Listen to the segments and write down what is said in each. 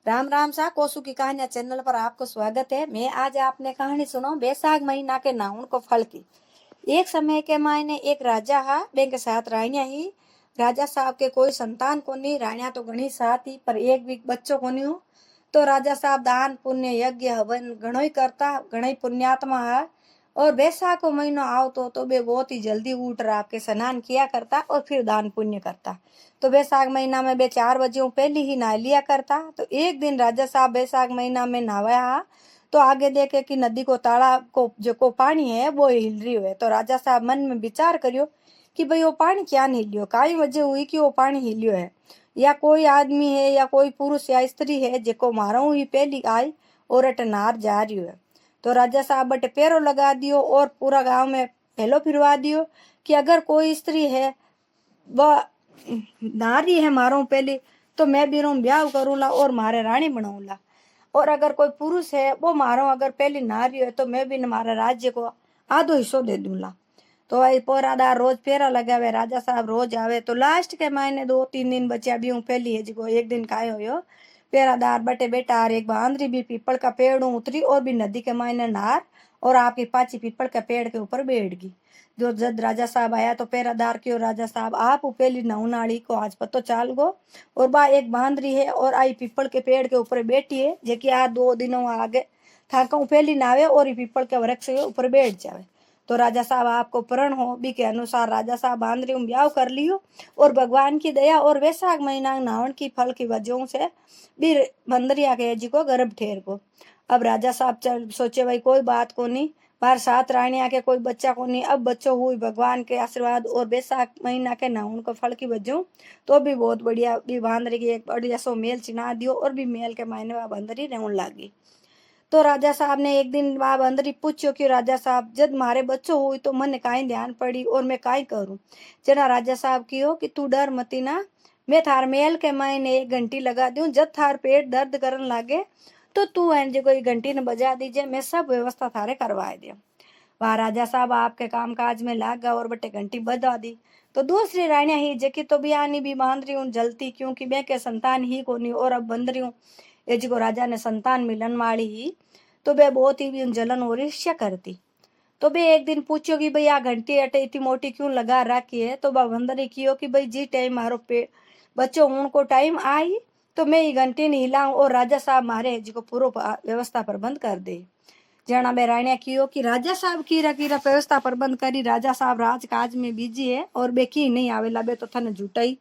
राम राम सा कोसू की कहानियां चैनल पर आपको स्वागत है। मैं आज आपने कहानी सुनो बैसाख महीना के नाउन को फल की। एक समय के मायने एक राजा हा बे के साथ राणिया ही। राजा साहब के कोई संतान को नहीं, राणिया तो घनी साथ ही पर एक भी बच्चों को नहीं हो। तो राजा साहब दान पुण्य यज्ञ हवन घणो ही करता, घणो ही पुण्यात्मा हा। और बैसाख को महीनो आवतो तो बे बहुत ही जल्दी उठ रात के स्नान किया करता और फिर दान पुण्य करता। तो बैसाख महीना में बे 4 बजे पहले ही नहा लिया करता। तो एक दिन राजा साहब बैसाख महीना में नहाया तो आगे देखे कि नदी को तालाब को जो पानी है वो हिल रही है। तो राजा साहब मन में विचार करियो कि भाई वो पानी क्या नहीं हिलियो, काई वजह हुई कि वो पानी हिलियो है, या कोई आदमी है या कोई पुरुष या स्त्री है जेको मारो ही पहली आई और अट नार जा रही है। तो राजा साहब बटे पैरो लगा दियो और पूरा गांव में पहलो फिरवा दियो कि अगर कोई स्त्री है वह नारी है मारो पहली तो मैं भी ब्याह करूंला और मारे रानी बनाऊंला, और अगर कोई पुरुष है वो मारो अगर पहली नारी है तो मैं भी हमारे राज्य को आधो हिस्सो दे दूंला। तो भाई पोरादार रोज फेरा लगावे, राजा साहब रोज आवे। तो लास्ट के मायने 2-3 दिन बचा भी हूँ पहली है जिको एक दिन काय हो पेरादार बटे बेटा और एक बांदरी भी पीपल का पेड़ उतरी और भी नदी के मायने नार और आपकी पाची पीपल के पेड़ के ऊपर बैठ गई। जो जद राजा साहब आया तो पेरादार क्यों राजा साहब आप पहली नौनाड़ी को आज पतो चाल गो, और बा एक बांदरी है और आई पीपल के पेड़ के ऊपर बैठी है जेकी आ 2 दिनों आगे थाका पहली नावे और पीपल के वृक्ष के ऊपर बैठ जावे। तो राजा साहब आपको प्रण हो बी के अनुसार राजा साहब बांदरी ब्याह कर लियो और भगवान की दया और वैशाख महीना नावण की फल की वजहों से भी बंदरिया के जी को गर्भ ठेर को। अब राजा साहब सोचे भाई कोई बात को नहीं, बार 7 रानिया के कोई बच्चा को नहीं, अब बच्चों हुई भगवान के आशीर्वाद और बैसाख महीना के नाउन को फल की वजह तो भी बहुत बढ़िया भी बांदरी की एक बढ़िया सो मेल चिना दियो और भी मेल के मायने वह बंदरी रहने लगी। तो राजा साहब ने एक दिन वह बंदरी पूछो कि राजा साहब जब मारे बच्चों हुई तो मन काई ध्यान पड़ी और मैं काई करूं। जना राजा साहब कियो कि तू डर मती ना, मैं थार मेल के मायने 1 घंटी लगा दूं, जब थार पेट दर्द करन लागे तो तू है जो कोई घंटी ने बजा दीजिए, मैं सब व्यवस्था थारे करवा दे। वह राजा साहब आपके काम काज में लाग गया और बटे घंटी बजा दी। तो दूसरी रानिया ही जेकी तो बियानी भी बांध रही हूँ जलती क्योंकि मैं के संतान ही को नहीं और अब बंध रही हूँ ये जी को राजा ने संतान मिलन वाली ही, तो बे बहुत ही भी जलन और ईर्ष्या करती। तो बे एक दिन पूछो कि भाई आ घंटी अटे इतनी मोटी क्यों लगा रखी है। तो बा बंदरी कियो कि भाई जी टाइम मारो पे बच्चों उनको टाइम आई तो मैं ये घंटी नहीं हिलाऊं और राजा साहब मारे जी को पूरा व्यवस्था प्रबंध कर दे। जना बे राणिया कियो कि राजा साहब कीरा कीरा व्यवस्था प्रबंध करी, राजा साहब राजकाज में बिजी है और बे की नहीं आवेला, बे तो थने झूठाई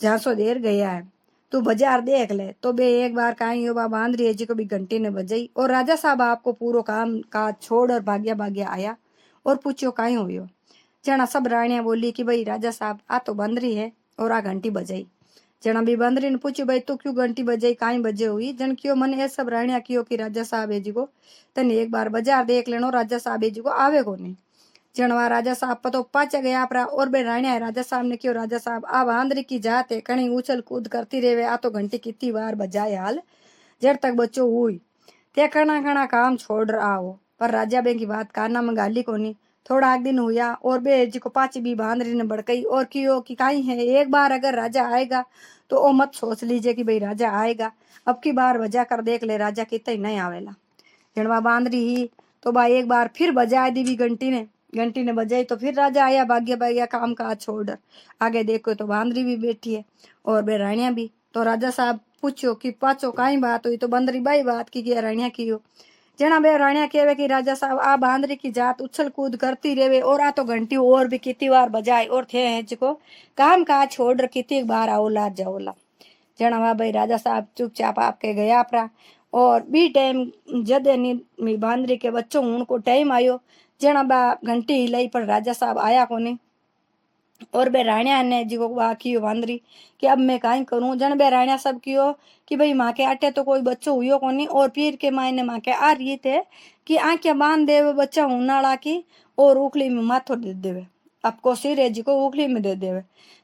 झांसो देर गया है, तू बाजार देख ले। तो बे एक बार कहीं यो बा बांध रही है जी को भी घंटी ने बजाई और राजा साहब आपको पूरा काम का छोड़ और भाग्या भाग्या आया और पूछो कहीं हो। जना सब राणिया बोली कि भाई राजा साहब आ तो बंद रही है और आ घंटी बजाई। जना भी बंदरी ने पूछ्યું भाई तू क्यों घंटी बजाई, काई बजे हुई। जन क्यों મને એ सब राणिया क्यों कि राजा साहब है जी को तने एक बार बाजार देख लेनो, राजा साहब है जी को आवे को नहीं। जनवा राजा साहब पतो पाचा गया अपरा और बे राणिया राजा साहब ने क्यों राजा साहब आ बांदरी की जात है कहीं उछल कूद करती रेवे, आ तो घंटी कितनी बार बजाए हाल जड़ तक बच्चों हुई ते कणा कणा काम छोड़ रहा हो। पर राजा बे की बात काना में गाली को नहीं। थोड़ा एक दिन हुआ और बे जी को पाची भी बांदरी ने भड़कई और कियो कि काई है एक बार अगर राजा आएगा तो ओ मत सोच लीजिए कि भाई राजा आएगा, अब की बार बजा कर देख ले राजा कितने नहीं आवेला। जड़वा बांदरी ही तो बा एक बार फिर बजा दी भी घंटी ने बजाई तो फिर राजा आया भाग्य भाग्या काम काज छोड़। आगे देखो तो बांदरी भी बैठी है और बे राणिया भी। तो राजा साहब पूछो कि पाचो काई बात हुई। तो बंदरी बाई बात की राणिया की हो। जना बे राणिया कहवे कि राजा साहब आ बांदरी की जात उछल कूद करती रेवे और आ तो घंटी और भी कितनी बार बजाए और थे है को काम काज छोड़ कितनी बार आओला जाओला। जना वहा भाई राजा साहब चुपचाप आपके गया अपरा और बी टाइम जद बांदरी के बच्चों उनको टाइम आयो। जना बा घंटी हिलाई पर राजा साहब आया कोनी और बे राणिया ने जी को कियो बांदरी कि अब मैं काई करूं। जन बे राणिया सब कियो कि भाई माँ के आटे तो कोई बच्चो हुयो कोनी और पीर के मायने माँ के आ रही थे कि आंखें बांध देवे बच्चा हुनाड़ा की और उखली में माथो दे देवे, आपको सिर है जी को उखली में दे देवे।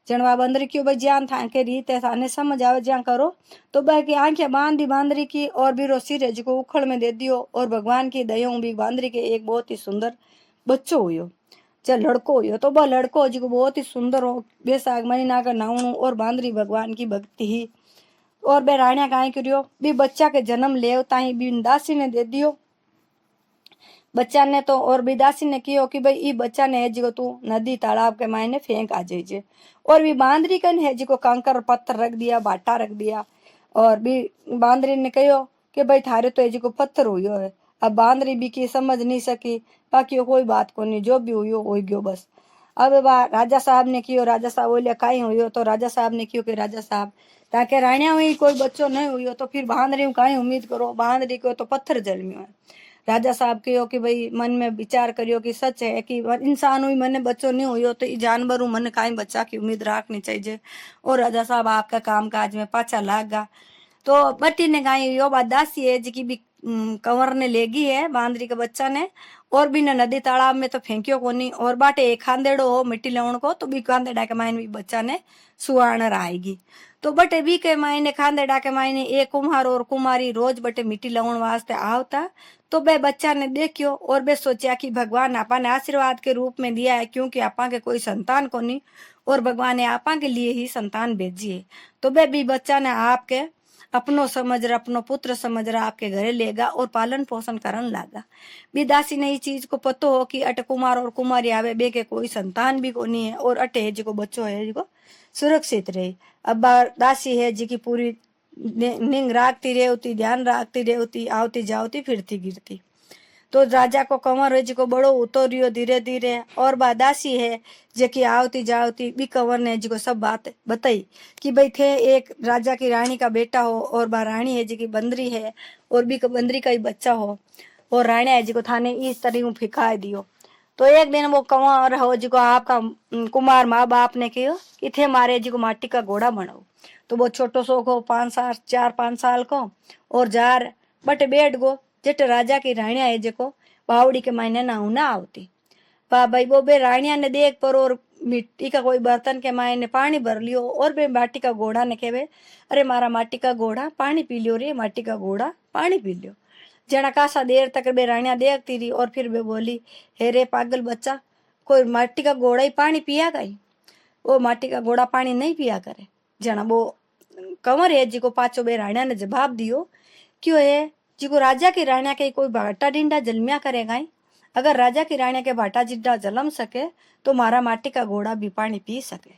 जनवा बंदरी क्यों भाई ज्यान था के रीत है थाने समझ आवे ज्या करो। तो बाकी आंखें बांध दी बांदरी की और बीरो सिर है जी को उखड़ में दे दियो और भगवान की दया भी बांदरी के एक बहुत ही सुंदर बच्चो हुयो, चल लड़को हुयो। तो वह लड़को जी को बहुत ही सुंदर हो बैसाख महीना का नाउणु और बांदरी भगवान की भक्ति ही। और बे राणिया काई करियो बी बच्चा के जन्म लेवता ही बी दासी ने दे दियो। बच्चा ने तो और बी दासी ने कियो कि भाई ई बच्चा ने है जो तू नदी तालाब के मायने फेंक आ जाइए। और बी बांदरी कन है जो कंकर पत्थर रख दिया, भाटा रख दिया। और बी बांदरी ने कहो कि भाई थारे तो जो पत्थर हुयो है। अब बांदरी भी की समझ नहीं सकी, बाकी कोई बात को नहीं, जो भी हुयो हो गयो बस। अब राजा साहब ने कियो, राजा साहब बोलिया काई हुयो, तो राजा साहब ने कियो कि राजा साहब ताकि राणिया में कोई बच्चो नहीं हुयो तो फिर बांदरी काई उम्मीद करो, बांदरी को तो पत्थर जन्मियो है। राजा साहब कहो कि भाई मन में विचार करियो कि सच है कि इंसान हुई मन बच्चो नहीं हुयो तो जानवर मन काई बच्चा की उम्मीद रखनी चाहिए। और राजा साहब आपका काम काज में पाछा लागा। तो बट्टी ने कहा यो बात दासी है जी भी कंवर ने लेगी है बांदरी के बच्चा ने, और भी ने नदी तालाब में तो फेंकियो कोनी। और बाटे एक खांदेड़ो हो मिट्टी लेवन को तो भी खांदेड़ा के मायने भी बच्चा ने सुहान आएगी। तो बटे भी के मायने खांदेड़ा के मायने एक कुम्हार और कुमारी रोज बटे मिट्टी लवन वास्ते आवता। तो बे बच्चा ने देखियो और बे सोचा कि भगवान आपा ने आशीर्वाद के रूप में दिया है, क्योंकि आपा के कोई संतान को नहीं और भगवान ने आपा के लिए ही संतान भेजी है। तो बे भी बच्चा ने आपके अपनो समझ रहा, अपनो पुत्र समझ रहा आपके घरे लेगा और पालन पोषण करन लागा। बी दासी ने चीज को पतो हो कि अटे कुमार और कुमारी आवे बे के कोई संतान भी को नहीं है और अटे जो बच्चो है जो सुरक्षित रहे। अब दासी है जी की पूरी निंग राखती रहती, ध्यान राखती रहती, आवती जावती फिरती गिरती। तो राजा को कंवर है जो बड़ो उतरियो धीरे धीरे। और बा दासी है जेकी आवती जावती बी कंवर ने जी सब बात बताई कि भाई थे एक राजा की रानी का बेटा हो और बा रानी है जी बंदरी है और बी बंदरी का ही बच्चा हो और राणी है जी थाने इस तरह फिकाए दियो। तो एक दिन वो कंवर हो जी आपका कुमार माँ बाप ने कहो कि थे मारे जी माटी का घोड़ा बनाओ। तो वो छोटो सो को 4-5 साल को और जार बट बैठ गो जट राजा की राणिया है जो बावड़ी के मायने नाऊ ना आवती। भाई वो बे राणिया ने देख पर और मिट्टी का कोई बर्तन के मायने पानी भर लियो और बे माटी का घोड़ा ने कहे अरे मारा माटी का घोड़ा पानी पी लियो रे, माटी का घोड़ा पानी पी लियो। जना कासा देर तक बे राणिया देखती रही और फिर बे बोली हे रे पागल बच्चा, कोई माटी का घोड़ा ही पानी पिया गई? वो माटी का घोड़ा पानी नहीं पिया करे। जना वो कंवर है जी को पाचो बे राणिया ने जवाब दियो क्यों है जी को राजा की राणिया के कोई भाटा डिंडा जलमिया करेगा ही? अगर राजा की राणिया के भाटा जिड्डा जलम सके तो मारा माटी का घोड़ा भी पानी पी सके।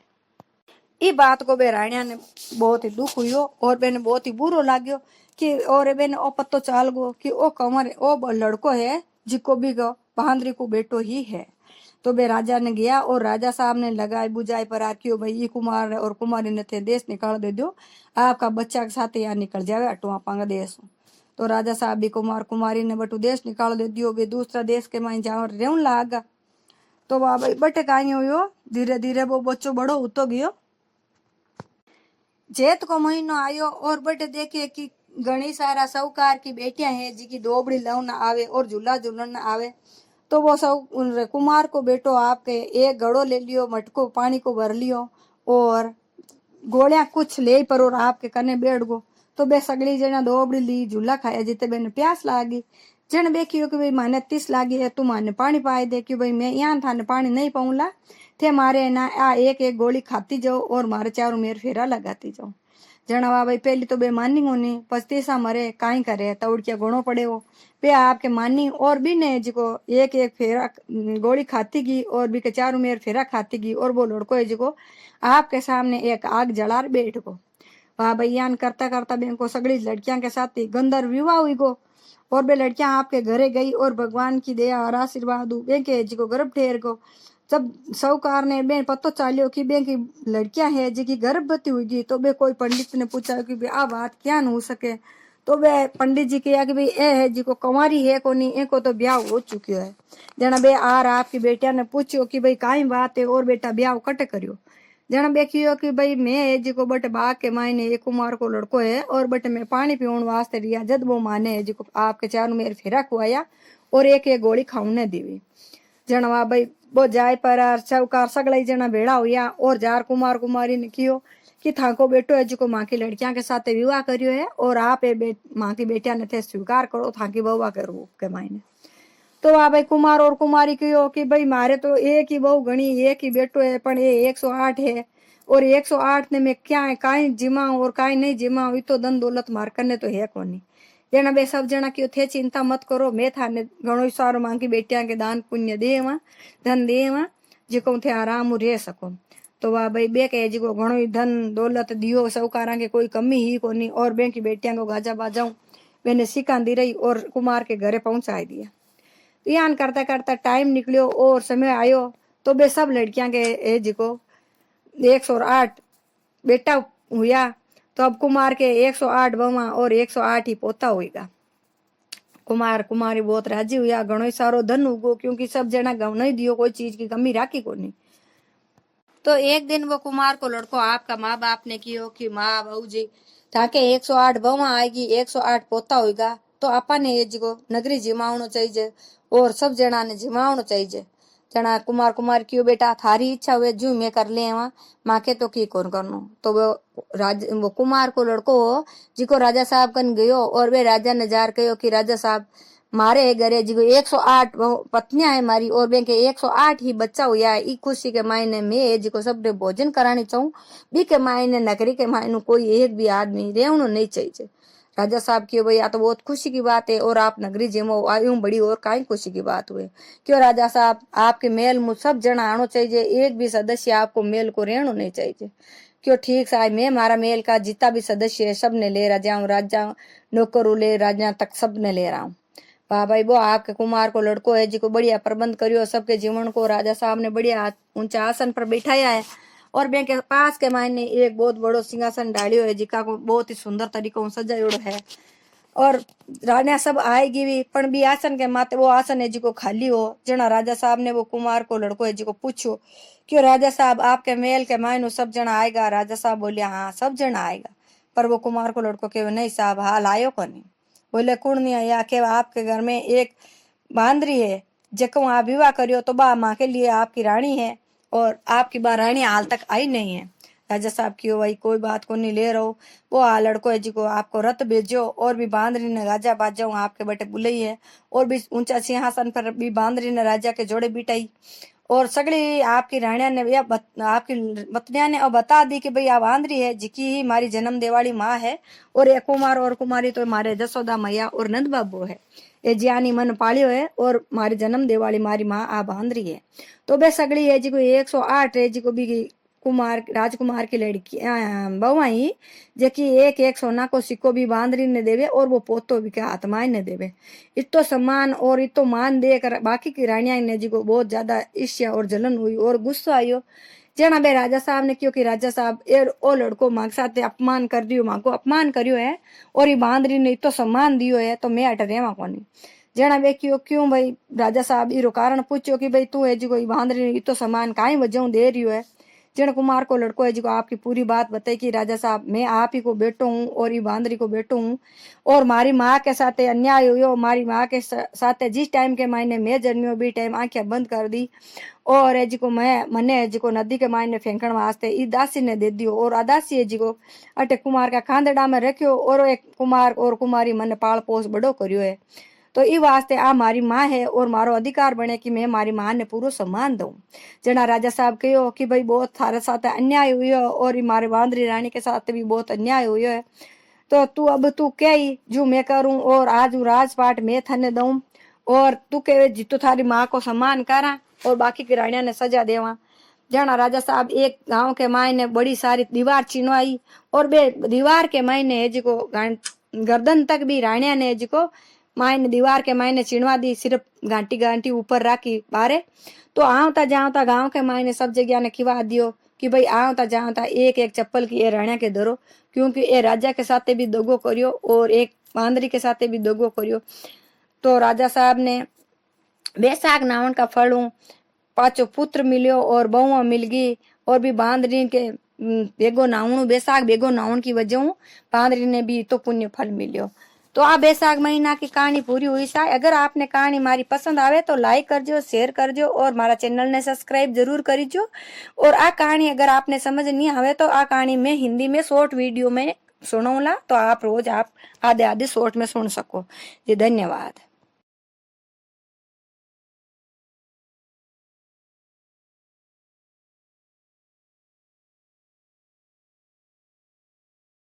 ये बात को बे राणिया ने बहुत ही दुख हुई और बेने बहुत ही बुरो लाग्यो कि और बेने ओ पत्तो चाल गो कि ओ कंवर ओ लड़को है जिको भी गो बहादुरी को बेटो ही है। तो बे राजा ने गया और राजा साहब ने लगाई बुझाई पर आकियो भाई ये कुमार और कुमारी ने थे देश निकाल दे दो, आपका बच्चा के साथ यहाँ निकल जावे अटो आपांगा देश। तो राजा साहब भी कुमार कुमारी ने बटू देश निकाल दे दियो, वे दूसरा देश के माई जाओ रेवन लागा। तो वह भाई बटे काई हुयो धीरे धीरे वो बच्चो बड़ो होतो गयो। जेठ को महीनो आयो और बटे देखे कि घनी सारा साहूकार की बेटियां हैं जी की दोबड़ी लवन आवे और झूला झूलन आवे। तो वो सब कुमार को बेटो आपके एक घड़ो ले लियो, मटको पानी को भर लियो और गोलियां कुछ ले पर और आपके कने बैठ गो। तो बे सगली जना दोबड़ी ली झूला खाया जिते बेने प्यास लागी। जन देखियो कि भाई माने 30 लागी है, तू माने पानी पाए दे कि भाई मैं यहाँ थाने पानी नहीं पाऊंला, थे मारे ना आ एक एक गोली खाती जाओ और मारे चारों मेर फेरा लगाती जाओ। जनावा भाई पहली तो बे मानी होनी पचतीसा मरे काई करे तवड़किया गोणो पड़े हो पे आपके मानी और भी ने जिको एक एक फेरा गोली खाती गई और भी के चारों मेर फेरा खाती गई। और वो लड़को है जिको आपके सामने एक आग जलार बैठ गो। वह भैयान करता करता बेन को सगड़ी लड़कियां के साथ गंधर्व विवाह हुई गो और बे लड़कियां आपके घरे गई और भगवान की दया और आशीर्वाद बेन के जिको गर्भ ठहर गो। जब साहूकार ने बेन पतो चालियो कि बेन की लड़कियां है जी गर्भवती हुई तो बे कोई पंडित ने पूछा कि आ बात क्या न हो सके। तो बे पंडित जी कहा कि भाई ए है जी को कुंवारी है को नहीं, ए को तो ब्याह हो चुक्यो है। जना बे आर आपकी बेटिया ने पूछो कि भाई काई बात है और बेटा ब्याह कट करियो। जना देखियो कि भाई मैं है जी को बट बाग के मायने एक कुमार को लड़को है और बट मैं पानी पीवन वास्ते रिया जद वो माने है जी को आपके चारों मेरे फेरा खुआया और एक एक गोली खाऊने देवी। जनवा भाई वो जाय पर चौकार सगला जना भेड़ा हुआ और जार कुमार कुमारी ने कियो कि थाको बेटो है जो माँ की लड़कियां के साथ विवाह करियो है और आप माँ की बेटिया ने थे स्वीकार करो थाकी बउआ करो के मायने। तो वह भाई कुमार और कुमारी कहो कि भाई मारे तो एक ही बहू गणी एक ही बेटो है पण ये 108 है और 108 ने मैं क्या है काई जिमाऊं और काई नहीं जिमाऊं, तो धन दौलत मार करने तो है कोनी। जना बे सब जना क्यों थे चिंता मत करो, मैं थाने घणो सारो मांगी बेटिया के दान पुण्य देवा धन देवा जिको थे आराम रह सको। तो वाह भाई बे के जिको घणो धन दौलत दियो सौकारा के कोई कमी ही कोनी। और बे की बेटिया को गाजा बाजाऊं मैंने सिखांदी रही और कुमार के घरे पहुंचाई दिया। ध्यान करता करता टाइम निकलियो और समय आयो तो बे सब लड़कियां के एज को 108 बेटा हुआ। तो अब कुमार के 108 बहू और 108 ही पोता होगा। कुमार कुमारी बहुत राजी हुआ, घणो सारो धन उगो क्योंकि सब जना घणो ही दियो, कोई चीज की कमी राखी कोनी। तो एक दिन वो कुमार को लड़को आपका माँ बाप ने कियो कि माँ बहू जी ताके 108 बहू आएगी 108 पोता होगा तो आपा ने ये को नगरी जिमावनो चाहिए और सब जना ने जिमावनो चाहिए। जना कुमार कुमार क्यों बेटा थारी इच्छा हुए जू मैं कर ले माँ के तो की कौन करनो। तो वो कुमार को लड़को जिको राजा साहब कन गयो और वे राजा ने जार कहो कि राजा साहब मारे घरे जी 108 पत्नियां है मारी और बे के 108 ही बच्चा हुआ है। ई खुशी के मायने में जी को सबने भोजन करानी चाहूं बी के मायने नगरी के मायने कोई एक भी आदमी रेवनो नहीं चाहिए। राजा साहब क्यों भैया तो बहुत खुशी की बात है और आप नगरी जेमो आयु बड़ी और काई खुशी की बात हुए। क्यों राजा साहब आपके मेल में सब जना आनो चाहिए, एक भी सदस्य आपको मेल को रहनो नहीं चाहिए। क्यों ठीक साहब मैं मारा मेल का जितना भी सदस्य है सब ने ले राजा हूँ, राजा नौकरू ले राजा तक सब ने ले रहा हूँ। वाह भाई वो आपके कुमार को लड़को है जी को बढ़िया प्रबंध करियो, सबके जीवन को राजा साहब ने बढ़िया ऊंचा आसन पर बैठाया है और बैंक के पास के मायने एक बहुत बड़ो सिंहासन डालियो है जिका को बहुत ही सुंदर तरीको सजायोड़ो है। और राजा सब आएगी भी पण भी आसन के माते वो आसन है जी को खाली हो। जना राजा साहब ने वो कुमार को लड़को है जी को पूछो क्यों राजा साहब आपके मेल के मायनो सब जना आएगा। राजा साहब बोलिया हाँ सब जना आएगा। पर वो कुमार को लड़को कहे नहीं साहब हाल आयो को नहीं। बोले कुण नहीं आया के आपके घर में एक बांदरी है जको आप विवाह करियो तो बा माँ के लिए आपकी रानी है और आपकी बा रानी हाल तक आई नहीं है। राजा साहब की भाई कोई बात को नहीं ले रहो वो आ लड़को है जी को आपको रथ भेजो और भी बांदरी ने राजा बाजा आपके बेटे बुलाई है और भी ऊंचा सिंहासन पर भी बांदरी ने राजा के जोड़े बिठाई और सगड़ी आपकी राणिया ने या आपकी पत्निया ने और बता दी कि भाई आप आंध्री है जिकी ही हमारी जन्म देवाली माँ है और ये कुमार और कुमारी तो हमारे जसोदा मैया और नंद बाबू है। ये जियानी मन पालियो है और हमारी जन्म देवाली मारी माँ आप आंध्री है। तो बे सगड़ी है जी को 108 है जी को भी कुमार राजकुमार की लड़की बहुआई जेकी एक एक सोना को सिक्को भी बांदरी ने देवे और वो पोतो भी के हाथ माई ने देवे। इतो सम्मान और इतो मान देकर बाकी की रानिया ने जी को बहुत ज्यादा ईर्ष्या और जलन हुई और गुस्सा आयो। जना बे राजा साहब ने क्योंकि राजा साहब ओ लड़को मांग साथ अपमान कर दियो मांगो अपमान करियो है और ये बांदरी ने इतो सम्मान दियो है तो मैं अट रेवा कोनी। जना बे क्यों भाई राजा साहब इरो कारण पूछो कि भाई तू है जी को बांदरी ने इतो सम्मान काई वजह दे रही है। जन कुमार को लड़को है जी को आपकी पूरी बात बताई कि राजा साहब मैं आप ही को बेटो हूँ और ये बांदरी को बेटो हूँ और मारी माँ के साथ अन्याय हुई। मारी माँ के साथ जिस टाइम के मायने मैं जन्मियो बी टाइम आंखें बंद कर दी और जी को मैं मने जी को नदी के मायने फेंकण वास्ते ई दासी ने दे दियो और आदासी है जी को अटे कुमार का खांदड़ा में रखियो और एक कुमार और कुमारी मन पाल पोस बड़ो करियो है। तो ई वास्ते आ मारी माँ है और मारो अधिकार बने कि मैं मारी माँ ने पूरा सम्मान दूं। जना राजा साहब कहो कि भाई बहुत थारे साथ अन्याय हुई है और मारे बांदरी रानी के साथ भी बहुत अन्याय हुई है तो तू अब तू कही जो मैं करूं और आज राजपाट मैं थने दूं और तू कहे जितो थारी माँ को सम्मान करा और बाकी की रानिया ने सजा देवा। जना राजा साहब एक गांव के मायने बड़ी सारी दीवार चिनवाई और बे दीवार के मायने जी को गर्दन तक भी रानिया ने जी को मायने दीवार के मायने चिनवा दी, सिर्फ घाटी घाटी ऊपर राखी बारे। तो आवता जावता गांव के मायने सब जगह ने खिवा दियो कि भाई आवता जावता एक एक चप्पल की ये राणिया के धरो क्योंकि ये राजा के साथ भी दगो करियो और एक बांदरी के साथ भी दगो करियो। तो राजा साहब ने बैसाख नावन का फल हूँ पाचो पुत्र मिलियो और बहुआ मिल गई और भी बांदरी के बेगो नावणु बैसाख बेगो नावन की वजह बांदरी ने भी तो पुण्य फल मिलियो। तो आ बैसाख महीना की कहानी पूरी हुई सा। अगर आपने कहानी मारी पसंद आवे तो लाइक करजो, शेयर करजो और मारा चैनल ने सब्सक्राइब जरूर करीजो। और आ कहानी अगर आपने समझ नहीं आवे तो आ कहानी में हिंदी में शॉर्ट वीडियो में सुनौला तो आप रोज आप आधे आधे शॉर्ट में सुन सको जी। धन्यवाद।